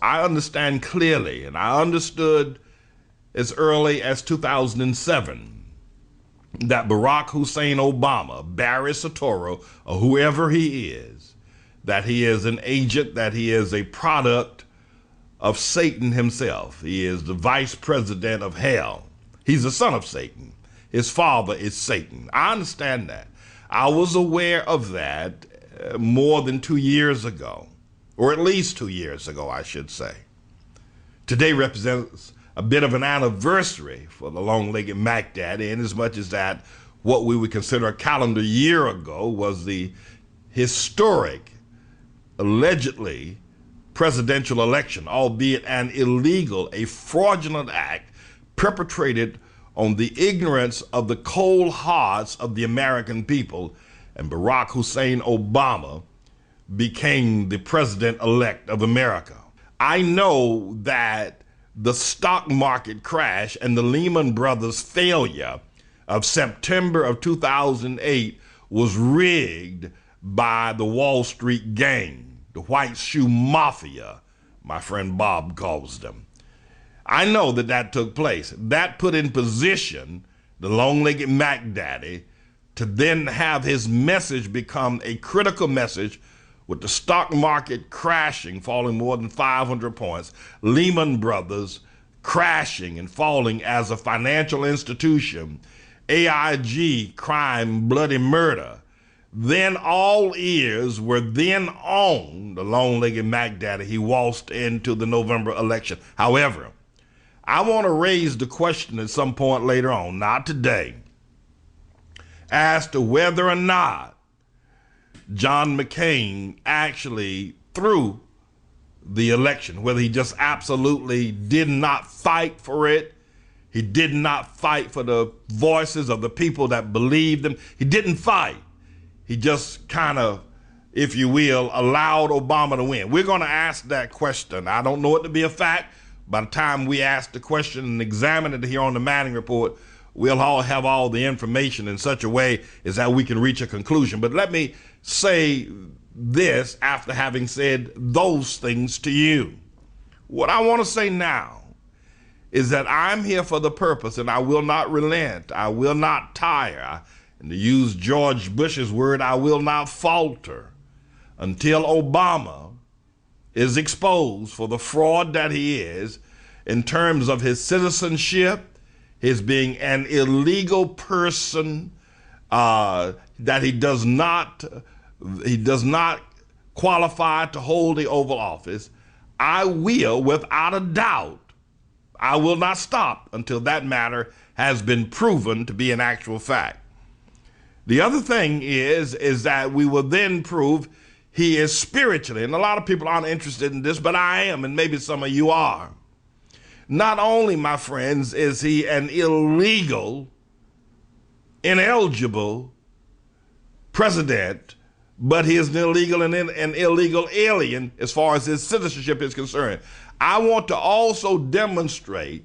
I understand clearly, and I understood as early as 2007, that Barack Hussein Obama, Barry Soetoro, or whoever he is, that he is an agent, that he is a product of Satan himself. He is the vice president of hell. He's the son of Satan. His father is Satan. I understand that. I was aware of that more than 2 years ago, or at least 2 years ago, I should say. Today represents a bit of an anniversary for the long-legged Mac Daddy, in as much as that what we would consider a calendar year ago was the historic, allegedly presidential election, albeit an illegal, a fraudulent act perpetrated on the ignorance of the cold hearts of the American people, and Barack Hussein Obama became the president-elect of America. I know that the stock market crash and the Lehman Brothers failure of September of 2008 was rigged by the Wall Street gang, the white shoe mafia, my friend Bob calls them. I know that that took place. That put in position the long-legged Mac Daddy to then have his message become a critical message, with the stock market crashing, falling more than 500 points, Lehman Brothers crashing and falling as a financial institution, AIG crime, bloody murder. Then all ears were then on the long-legged Mac Daddy. He waltzed into the November election. However, I want to raise the question at some point later on, not today, as to whether or not John McCain actually threw the election, whether he just absolutely did not fight for it. He did not fight for the voices of the people that believed him. He didn't fight. He just kind of, if you will, allowed Obama to win. We're going to ask that question. I don't know it to be a fact. By the time we ask the question and examine it here on the Manning Report, we'll all have all the information in such a way as that we can reach a conclusion. But let me say this after having said those things to you. What I want to say now is that I'm here for the purpose, and I will not relent. I will not tire. And to use George Bush's word, I will not falter until Obama is exposed for the fraud that he is in terms of his citizenship, his being an illegal person, that he does not qualify to hold the Oval Office. I will, without a doubt, I will not stop until that matter has been proven to be an actual fact. The other thing is that we will then prove he is spiritually, and a lot of people aren't interested in this, but I am, and maybe some of you are. Not only, my friends, is he an illegal, ineligible president, but he is an illegal and an illegal alien as far as his citizenship is concerned. I want to also demonstrate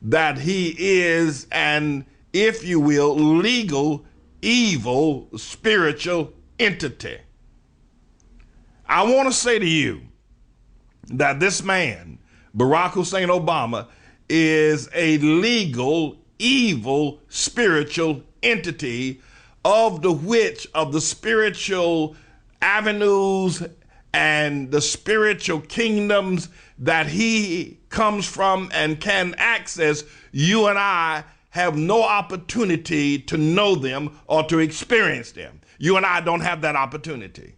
that he is an, if you will, legal, evil, spiritual entity. I want to say to you that this man, Barack Hussein Obama, is a legal, evil, spiritual entity of the spiritual avenues and the spiritual kingdoms that he comes from and can access. You and I have no opportunity to know them or to experience them. You and I don't have that opportunity.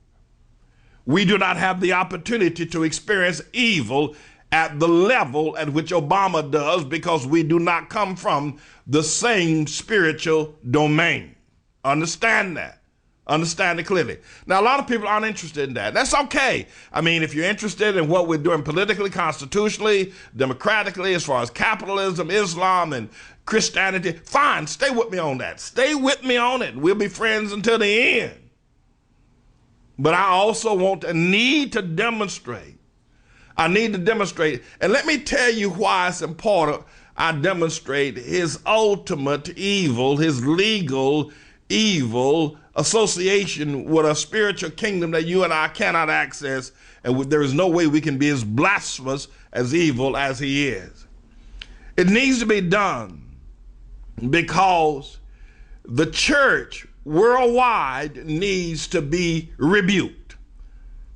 We do not have the opportunity to experience evil at the level at which Obama does, because we do not come from the same spiritual domain. Understand that. Understand it clearly. Now, a lot of people aren't interested in that. That's okay. I mean, if you're interested in what we're doing politically, constitutionally, democratically, as far as capitalism, Islam, and Christianity, fine, stay with me on that. Stay with me on it. We'll be friends until the end. But I also need to demonstrate. I need to demonstrate. And let me tell you why it's important I demonstrate his ultimate evil, his legal evil, association with a spiritual kingdom that you and I cannot access, and there is no way we can be as blasphemous, as evil as he is. It needs to be done because the church worldwide needs to be rebuked.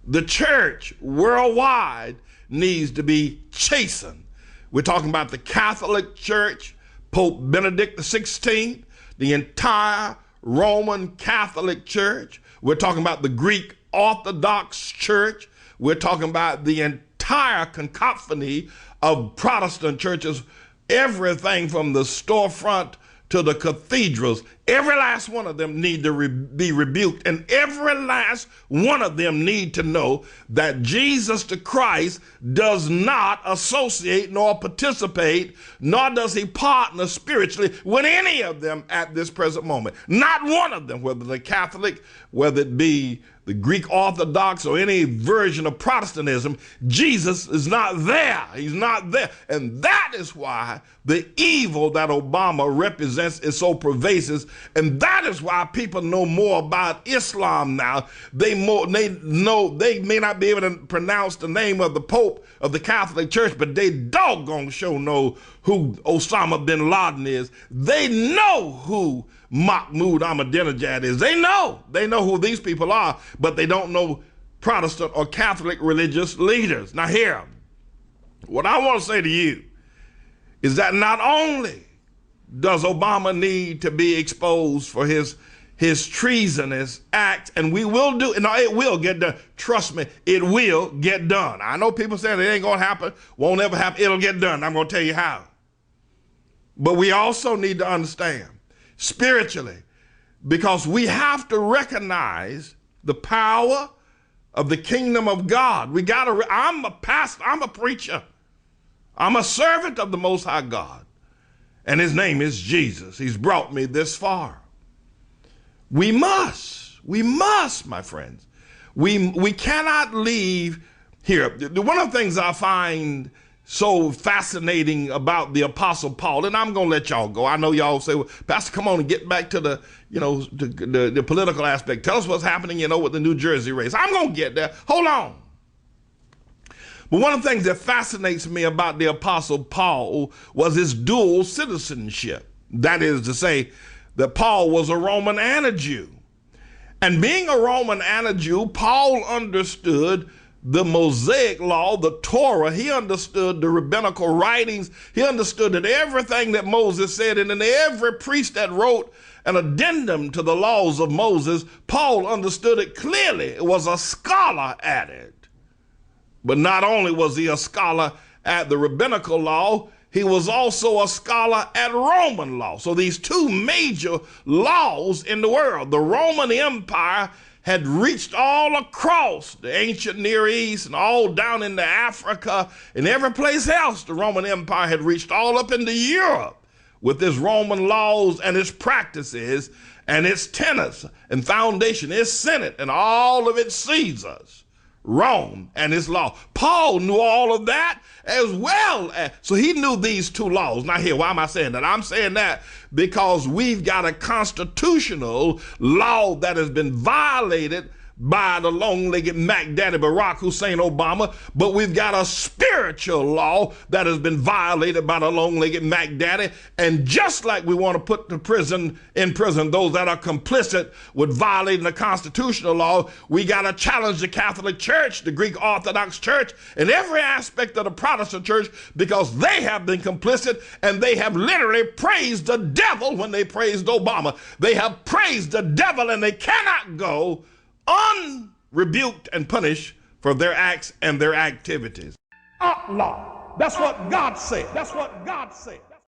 The church worldwide needs to be chastened. We're talking about the Catholic Church, Pope Benedict XVI, the entire Roman Catholic Church. We're talking about the Greek Orthodox Church. We're talking about the entire cacophony of Protestant churches, everything from the storefront to the cathedrals. Every last one of them need to be rebuked, and every last one of them need to know that Jesus the Christ does not associate nor participate, nor does he partner spiritually with any of them at this present moment. Not one of them, whether they're Catholic, whether it be the Greek Orthodox or any version of Protestantism. Jesus is not there. He's not there. And that is why the evil that Obama represents is so pervasive. And that is why people know more about Islam now. They know they may not be able to pronounce the name of the Pope of the Catholic Church, but they doggone sure know who Osama bin Laden is. They know who Mahmoud Ahmadinejad is. They know who these people are, but they don't know Protestant or Catholic religious leaders. Now here, what I want to say to you is that not only does Obama need to be exposed for his treasonous act, and we will do, and it will get done. Trust me, it will get done. I know people saying it ain't gonna happen, won't ever happen. It'll get done. I'm gonna tell you how. But we also need to understand spiritually, because we have to recognize the power of the kingdom of God. We gotta, I'm a pastor, I'm a preacher. I'm a servant of the Most High God. And his name is Jesus. He's brought me this far. We must, my friends. We cannot leave here. One of the things I find so fascinating about the Apostle Paul, and I'm going to let y'all go. I know y'all say, well, Pastor, come on and get back to the political aspect. Tell us what's happening, with the New Jersey race. I'm going to get there. Hold on. But one of the things that fascinates me about the Apostle Paul was his dual citizenship. That is to say that Paul was a Roman and a Jew. And being a Roman and a Jew, Paul understood the Mosaic law, the Torah. He understood the rabbinical writings. He understood that everything that Moses said, and then every priest that wrote an addendum to the laws of Moses, Paul understood it clearly. It was a scholar at it. But not only was he a scholar at the rabbinical law, he was also a scholar at Roman law. So these two major laws in the world, the Roman Empire had reached all across the ancient Near East and all down into Africa and every place else. The Roman Empire had reached all up into Europe with its Roman laws and its practices and its tenets and foundation, its Senate and all of its Caesars. Rome and his law. Paul knew all of that as well. So he knew these two laws. Now here, why am I saying that? I'm saying that because we've got a constitutional law that has been violated by the long-legged Mac Daddy Barack Hussein Obama, but we've got a spiritual law that has been violated by the long-legged Mac Daddy. And just like we want to put in prison those that are complicit with violating the constitutional law, we got to challenge the Catholic Church, the Greek Orthodox Church, and every aspect of the Protestant Church, because they have been complicit and they have literally praised the devil when they praised Obama. They have praised the devil and they cannot go unrebuked and punished for their acts and their activities. Allah. That's what God said. That's what God said.